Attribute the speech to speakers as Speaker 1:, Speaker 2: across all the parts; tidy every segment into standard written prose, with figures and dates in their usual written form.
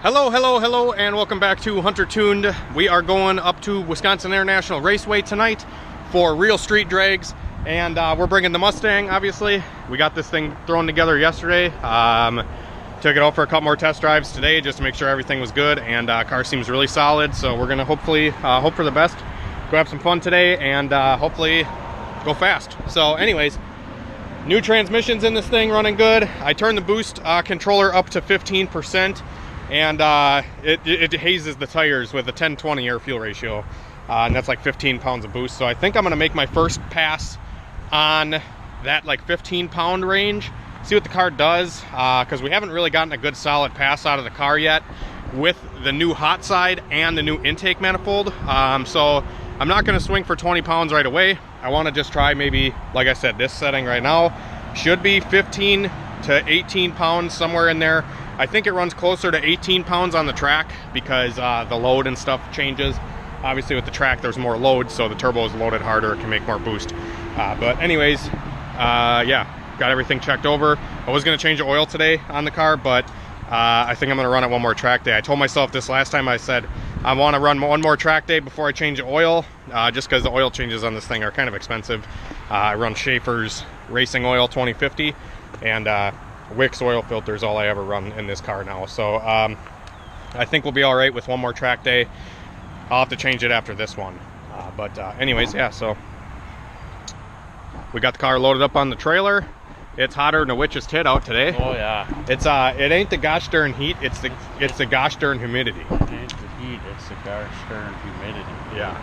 Speaker 1: Hello, and welcome back to HunterTuned. We are going up to Wisconsin International Raceway tonight for real street drags, and we're bringing the Mustang, obviously. We got this thing thrown together yesterday. Took it out for a couple more test drives today just to make sure everything was good, and car seems really solid, so we're gonna hopefully hope for the best. Go have some fun today, and hopefully go fast. So anyways, new transmissions in this thing, running good. I turned the boost controller up to 15%. And it hazes the tires with a 10-20 air fuel ratio, and that's like 15 pounds of boost. So I think I'm gonna make my first pass on that like 15-pound range, see what the car does, because we haven't really gotten a good solid pass out of the car yet with the new hot side and the new intake manifold. So I'm not gonna swing for 20 pounds right away. I want to just try maybe, like I said, this setting right now should be 15 to 18 pounds, somewhere in there. I think it runs closer to 18 pounds on the track because the load and stuff changes. Obviously with the track there's more load, so the turbo is loaded harder, it can make more boost. But anyways, yeah, got everything checked over. I was going to change the oil today on the car, but I think I'm going to run it one more track day. I told myself this last time, I said I want to run one more track day before I change the oil, just because the oil changes on this thing are kind of expensive. I run Schaefer's Racing Oil 2050, and Wix oil filter is all I ever run in this car now. So I think we'll be all right with one more track day. I'll have to change it after this one. But anyways, yeah, so we got the car loaded up on the trailer. It's hotter than a witch's tit out today. Oh yeah. It's it ain't the gosh darn heat, it's the gosh darn humidity.
Speaker 2: It ain't the heat, it's the gosh darn humidity.
Speaker 1: Yeah.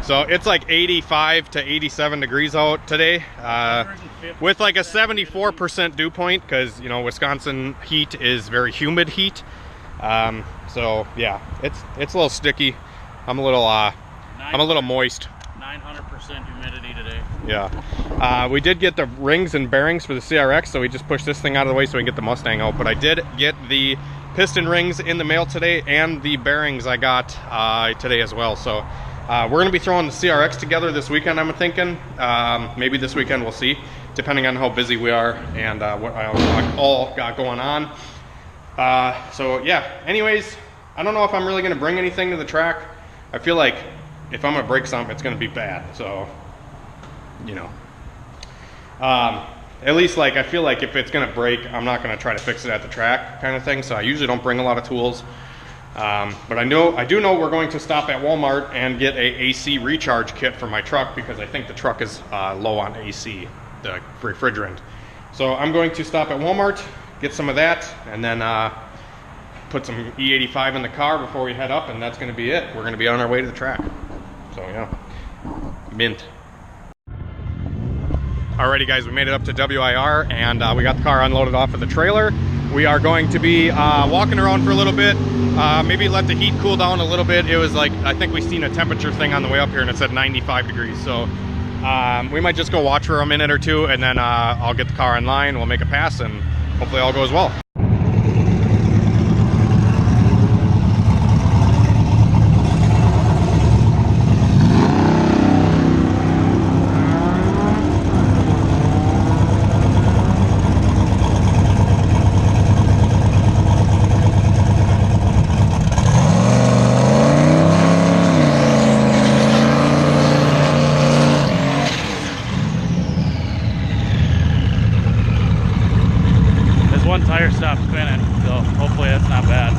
Speaker 1: So it's like 85 to 87 degrees out today, with like a 74% dew point, because you know Wisconsin heat is very humid heat. So yeah, it's a little sticky. I'm a little moist.
Speaker 2: 900% humidity today.
Speaker 1: Yeah. We did get the rings and bearings for the CRX, so we just pushed this thing out of the way so we can get the Mustang out. But I did get the piston rings in the mail today, and the bearings I got today as well. So we're going to be throwing the CRX together this weekend, I'm thinking. Maybe this weekend, we'll see, depending on how busy we are and what I all got going on. So yeah, anyways, I don't know if I'm really going to bring anything to the track. I feel like if I'm going to break something, it's going to be bad. So, you know, at least like I feel like if it's going to break, I'm not going to try to fix it at the track kind of thing. So I usually don't bring a lot of tools. But I do know we're going to stop at Walmart and get a AC recharge kit for my truck, because I think the truck is low on AC, the refrigerant. So I'm going to stop at Walmart, get some of that, and then put some E85 in the car before we head up, and that's going to be it. We're going to be on our way to the track. So yeah, mint. Alrighty guys, we made it up to WIR, and we got the car unloaded off of the trailer. We are going to be walking around for a little bit, maybe let the heat cool down a little bit. It was like, I think we seen a temperature thing on the way up here and it said 95 degrees. So we might just go watch for a minute or two, and then I'll get the car in line, we'll make a pass, and hopefully all goes well.
Speaker 2: One tire stopped spinning, so hopefully that's not bad.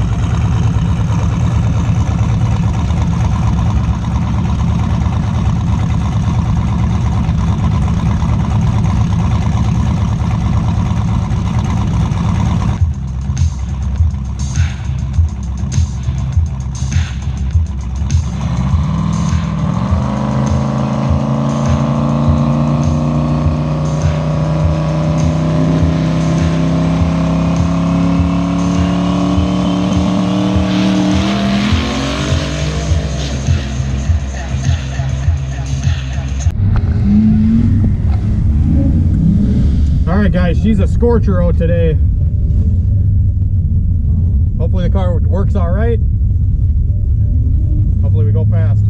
Speaker 1: Alright guys, she's a scorcher out today. Hopefully the car works alright. Hopefully we go fast.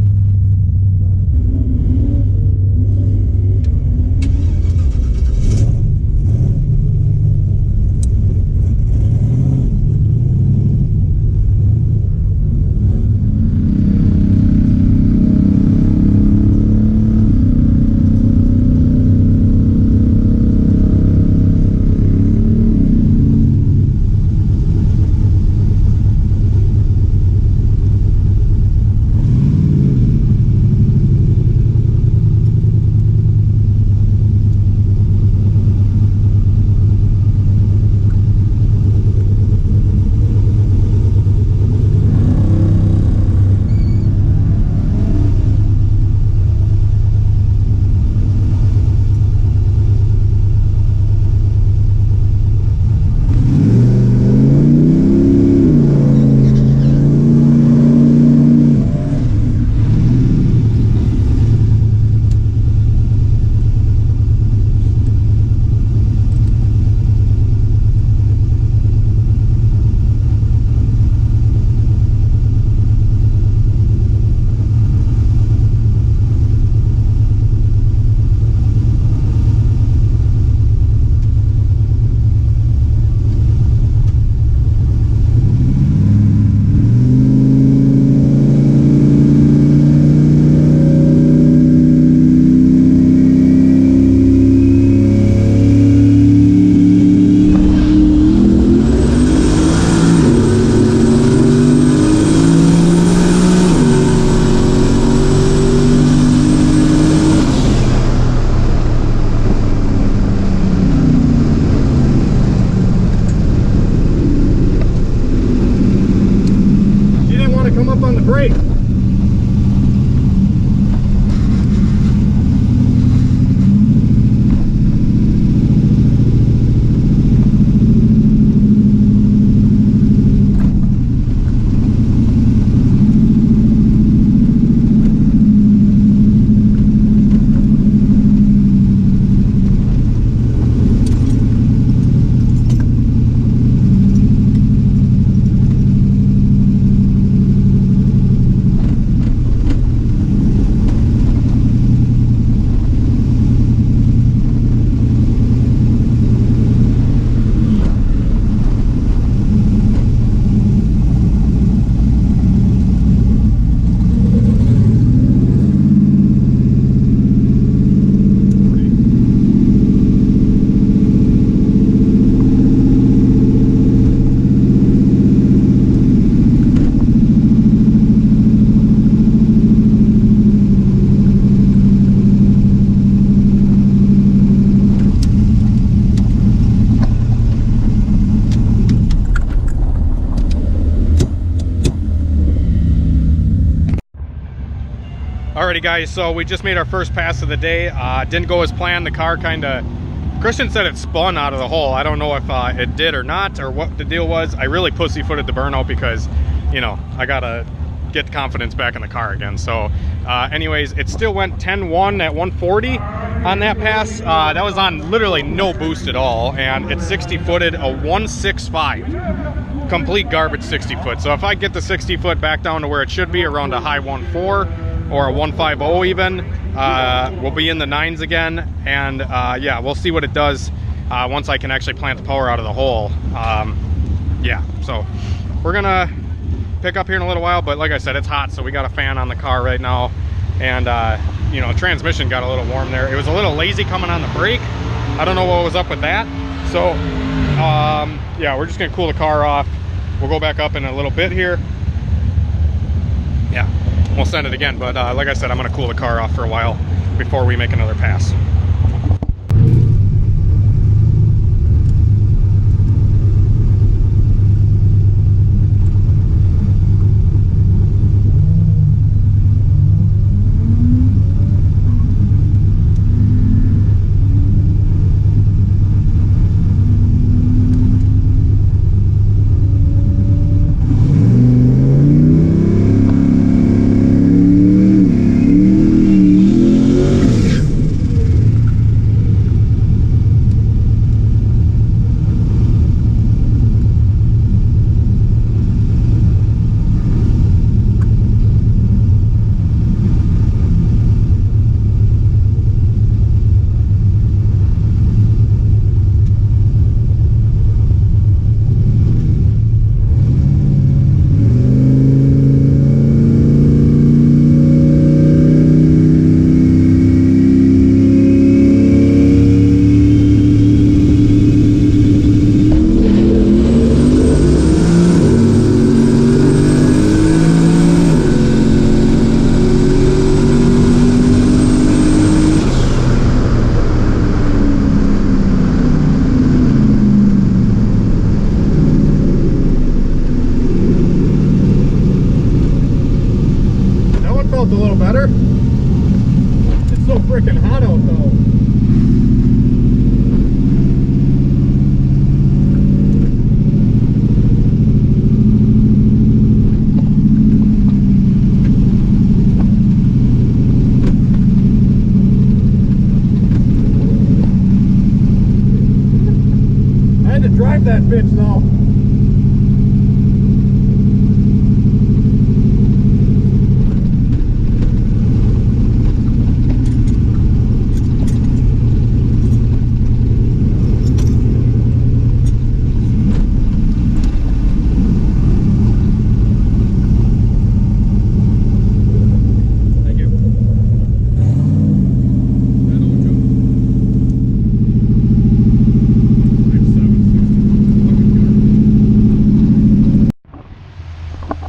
Speaker 1: come up on the brake. Alrighty guys, so we just made our first pass of the day. Didn't go as planned. The car Christian said it spun out of the hole. I don't know if it did or not, or what the deal was. I really pussyfooted the burnout because, you know, I gotta get confidence back in the car again. So anyways, it still went 10-1 at 140 on that pass. That was on literally no boost at all, and it 60-footed a 165. Complete garbage 60 foot. So if I get the 60 foot back down to where it should be, around a high 1.4 or a 1.50 even, we'll be in the 9s again. And yeah, we'll see what it does once I can actually plant the power out of the hole. Yeah, so we're gonna pick up here in a little while, but like I said, it's hot, so we got a fan on the car right now. And you know, transmission got a little warm there. It was a little lazy coming on the brake. I don't know what was up with that. So yeah, we're just gonna cool the car off. We'll go back up in a little bit here. Yeah, we'll send it again, but like I said, I'm gonna cool the car off for a while before we make another pass. A little better. It's so freaking hot out though. I had to drive that bitch though.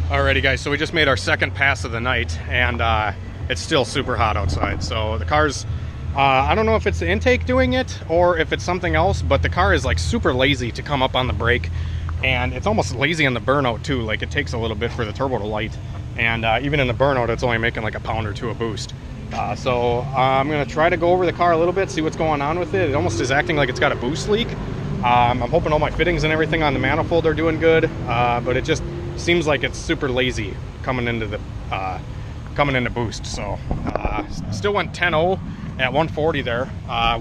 Speaker 1: Alrighty guys, so we just made our second pass of the night, and it's still super hot outside. So the car's, I don't know if it's the intake doing it or if it's something else, but the car is like super lazy to come up on the brake, and it's almost lazy on the burnout too. Like it takes a little bit for the turbo to light, and even in the burnout, it's only making like a pound or two a boost. So I'm gonna try to go over the car a little bit, see what's going on with it. It almost is acting like it's got a boost leak. I'm hoping all my fittings and everything on the manifold are doing good, but it just seems like it's super lazy coming into boost. So still went 10.0 at 140 there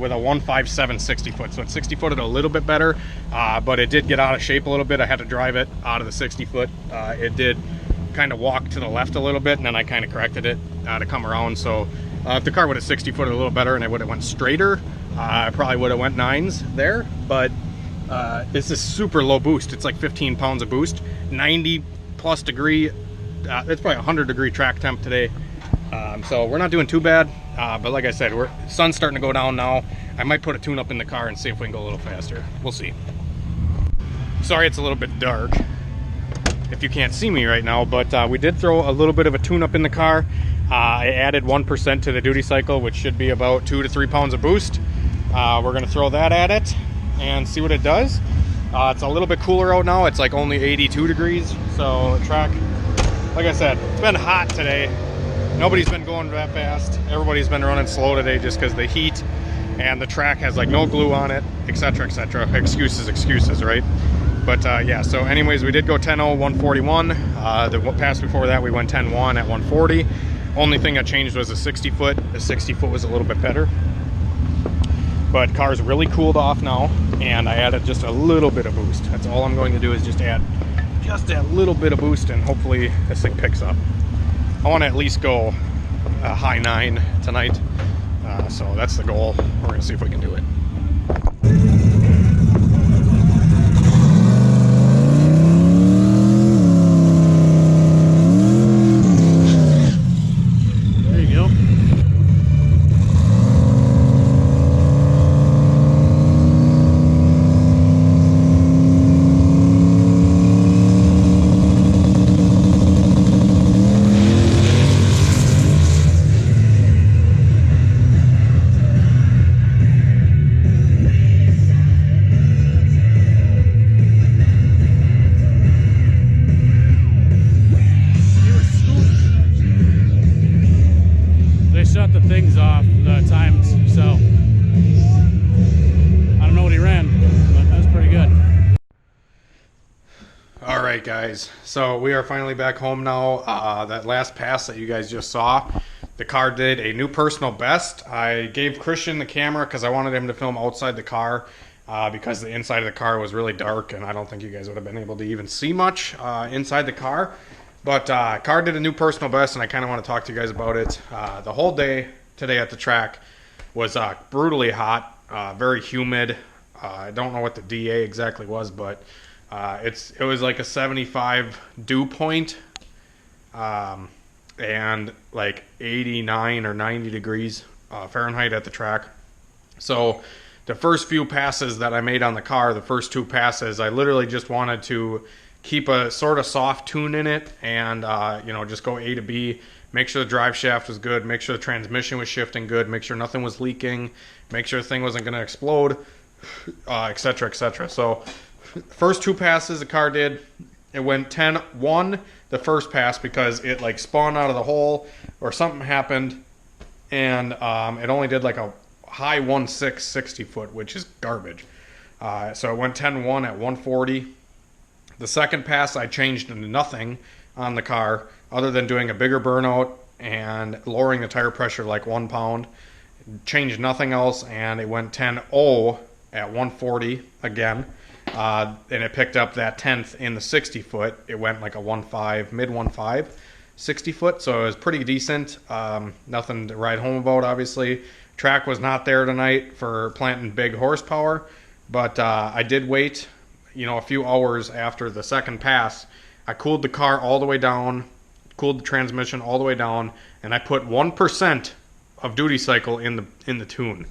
Speaker 1: with a 157 60 foot. So at 60 foot it a little bit better, but it did get out of shape a little bit. I had to drive it out of the 60 foot. It did kind of walk to the left a little bit, and then I kind of corrected it to come around. So if the car would have 60 foot a little better and I would have went straighter, I probably would have went 9s there. But this is super low boost. It's like 15 pounds of boost, 90 plus degree. It's probably 100 degree track temp today. So we're not doing too bad, but like I said, sun's starting to go down now. I might put a tune up in the car and see if we can go a little faster. We'll see. Sorry it's a little bit dark if you can't see me right now, but we did throw a little bit of a tune up in the car. I added 1% to the duty cycle, which should be about 2 to 3 pounds of boost. We're gonna throw that at it and see what it does. It's a little bit cooler out now. It's like only 82 degrees. So the track, like I said, it's been hot today. Nobody's been going that fast. Everybody's been running slow today just because the heat, and the track has like no glue on it, etc, etc. Excuses, right? But yeah, so anyways, we did go 10.0 141. The pass before that we went 10.1 at 140. Only thing that changed was the 60 foot. The 60 foot was a little bit better, but car's really cooled off now, and I added just a little bit of boost. That's all I'm going to do, is just add just a little bit of boost, and hopefully this thing picks up. I want to at least go a high 9 tonight, so that's the goal. We're going to see if we can do it.
Speaker 2: There you go. Shut the things off, the times, so I don't know what he ran, but that's pretty good.
Speaker 1: All right, guys, so we are finally back home now. That last pass that you guys just saw, the car did a new personal best. I gave Christian the camera because I wanted him to film outside the car, because the inside of the car was really dark, and I don't think you guys would have been able to even see much inside the car. But car did a new personal best, and I kind of want to talk to you guys about it. The whole day today at the track was brutally hot, very humid. I don't know what the DA exactly was, but it was like a 75 dew point, and like 89 or 90 degrees Fahrenheit at the track. So the first few passes that I made on the car, the first 2 passes, I literally just wanted to keep a sort of soft tune in it, and you know, just go A to B, make sure the drive shaft was good, make sure the transmission was shifting good, make sure nothing was leaking, make sure the thing wasn't going to explode, etc, etc. So first 2 passes the car did, it went 10.1 the first pass because it like spawned out of the hole or something happened, and it only did like a high 1.6 60 foot, which is garbage. So it went 10.1 at 140. The second pass I changed into nothing on the car other than doing a bigger burnout and lowering the tire pressure like 1 pound. Changed nothing else, and it went 10.0 at 140 again. And it picked up that 10th in the 60 foot. It went like a 1.5, mid 1.5 60 foot, so it was pretty decent. Nothing to write home about, obviously. Track was not there tonight for planting big horsepower, but I did wait, you know, a few hours after the second pass. I cooled the car all the way down, cooled the transmission all the way down, and I put 1% of duty cycle in the tune.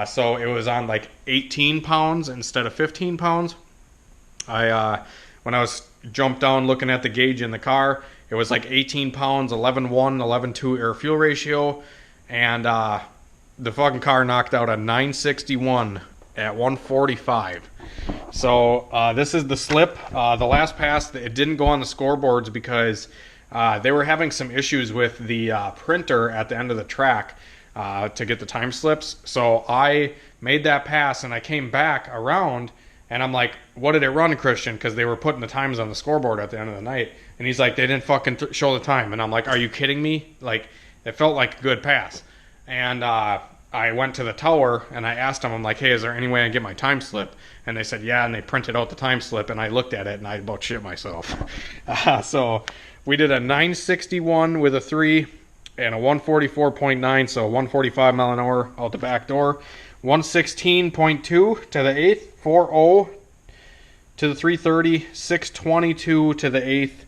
Speaker 1: So it was on like 18 pounds instead of 15 pounds. When I was jumped down looking at the gauge in the car, it was like 18 pounds, 11.1, 11.2 air fuel ratio, and the fucking car knocked out a 961 at 145. So this is the slip. The last pass, it didn't go on the scoreboards because They were having some issues with the printer at the end of the track to get the time slips. So I made that pass and I came back around and I'm like, what did it run, Christian? Because they were putting the times on the scoreboard at the end of the night. And he's like, they didn't fucking show the time. And I'm like, are you kidding me? Like, it felt like a good pass. And I went to the tower and I asked them, I'm like, hey, is there any way I can get my time slip? And they said, yeah, and they printed out the time slip, and I looked at it and I about shit myself. So we did a 961 with a 3 and a 144.9, so 145 mile an hour out the back door. 116.2 to the 8th, 40 to the 330, 622 to the 8th,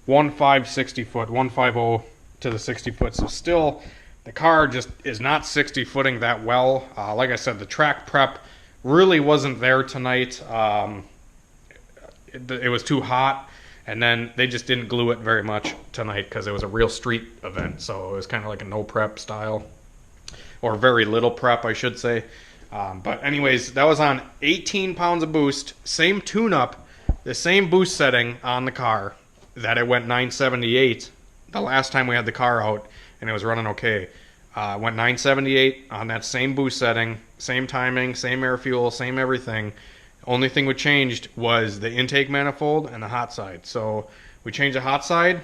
Speaker 1: 1560 foot, 150 to the 60 foot. So still, the car just is not 60 footing that well. Like I said, the track prep really wasn't there tonight. It was too hot, and then they just didn't glue it very much tonight because it was a real street event. So it was kind of like a no prep style, or very little prep, I should say. But anyways, that was on 18 pounds of boost, same tune-up, the same boost setting on the car that it went 978 the last time we had the car out, and it was running okay. Went 978 on that same boost setting, same timing, same air fuel, same everything. Only thing we changed was the intake manifold and the hot side. So we changed the hot side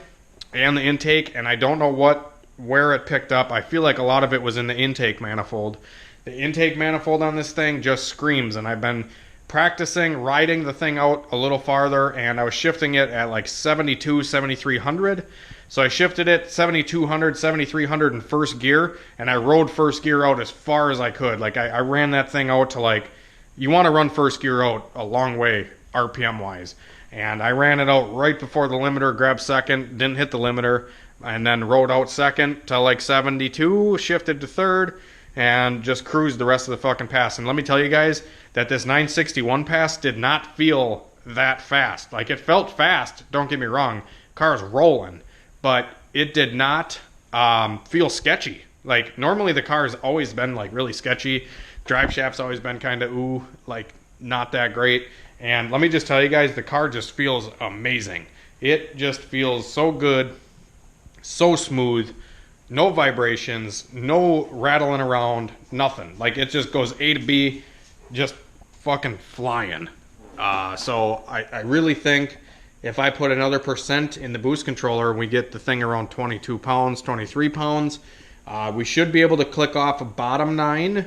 Speaker 1: and the intake, and I don't know where it picked up. I feel like a lot of it was in the intake manifold. The intake manifold on this thing just screams, and I've been practicing riding the thing out a little farther, and I was shifting it at like 72, 7300. So I shifted it 7200, 7300 in first gear, and I rode first gear out as far as I could. Like I ran that thing out to, like, you want to run first gear out a long way RPM wise. And I ran it out right before the limiter, grabbed second, didn't hit the limiter, and then rode out second to like 72, shifted to third, and just cruised the rest of the fucking pass. And let me tell you guys that this 961 pass did not feel that fast. Like, it felt fast, don't get me wrong, car's rolling, but it did not feel sketchy. Like, normally the car has always been like really sketchy. Drive shaft's always been kind of like not that great. And let me just tell you guys, the car just feels amazing. It just feels so good, so smooth, no vibrations, no rattling around, nothing. Like, it just goes A to B, just fucking flying. So I really think if I put another % in the boost controller, we get the thing around 22 pounds, 23 pounds. We should be able to click off a bottom 9.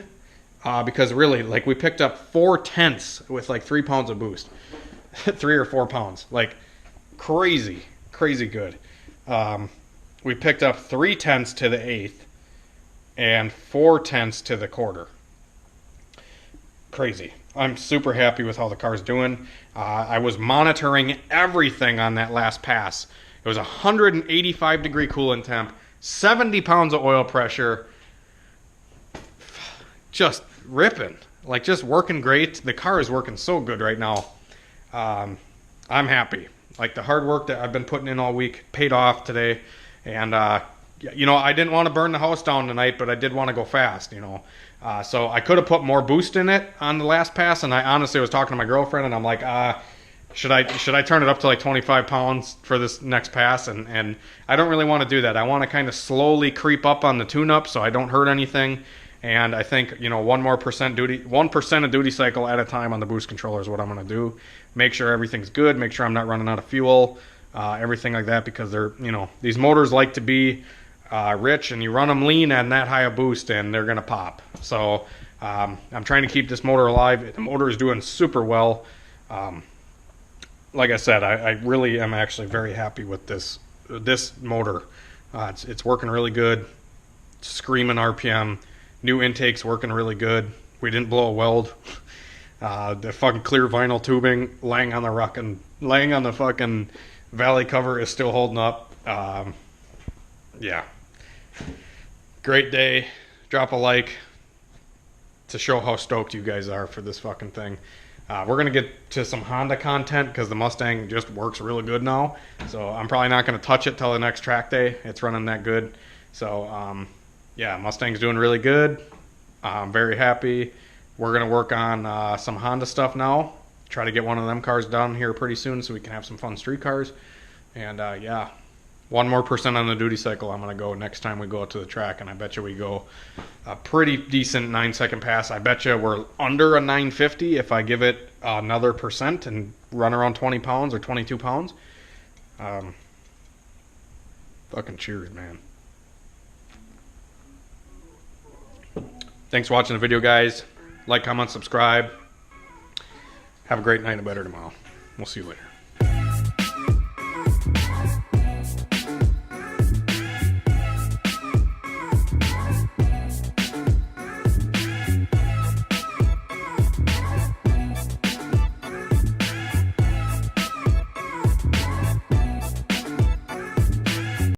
Speaker 1: Because really, like, we picked up 4/10 with like 3 pounds of boost. 3 or 4 pounds. Like, crazy good. We picked up 3/10 to the 8th and 4/10 to the quarter. Crazy. I'm super happy with how the car's doing. I was monitoring everything on that last pass. It was 185 degree coolant temp, 70 pounds of oil pressure, just ripping, like, just working great. The car is working so good right now. I'm happy. Like, the hard work that I've been putting in all week paid off today. And you know, I didn't want to burn the house down tonight, but I did want to go fast, you know. So I could have put more boost in it on the last pass, and I honestly was talking to my girlfriend, and I'm like, should I turn it up to like 25 pounds for this next pass? And I don't really want to do that. I want to kind of slowly creep up on the tune-up so I don't hurt anything. And I think, you know, 1% of duty cycle at a time on the boost controller is what I'm going to do. Make sure everything's good. Make sure I'm not running out of fuel, everything like that, because they're, you know, these motors like to be rich, and you run them lean and that high a boost, and they're going to pop. So I'm trying to keep this motor alive. The motor is doing super well. Like I said, I really am actually very happy with this motor. It's working really good. Screaming RPM. New intake's working really good. We didn't blow a weld. The fucking clear vinyl tubing laying on the fucking valley cover is still holding up. Yeah. Great day. Drop a like to show how stoked you guys are for this fucking thing. We're going to get to some Honda content because the Mustang just works really good now. So I'm probably not going to touch it till the next track day. It's running that good. So, yeah, Mustang's doing really good. I'm very happy. We're going to work on some Honda stuff now. Try to get one of them cars done here pretty soon so we can have some fun street cars. And, yeah, 1% more on the duty cycle, I'm going to go next time we go out to the track, and I bet you we go a pretty decent 9-second pass. I bet you we're under a 950 if I give it another percent and run around 20 pounds or 22 pounds. Fucking cheers, man. Thanks for watching the video, guys. Like, comment, subscribe. Have a great night and better tomorrow. We'll see you later.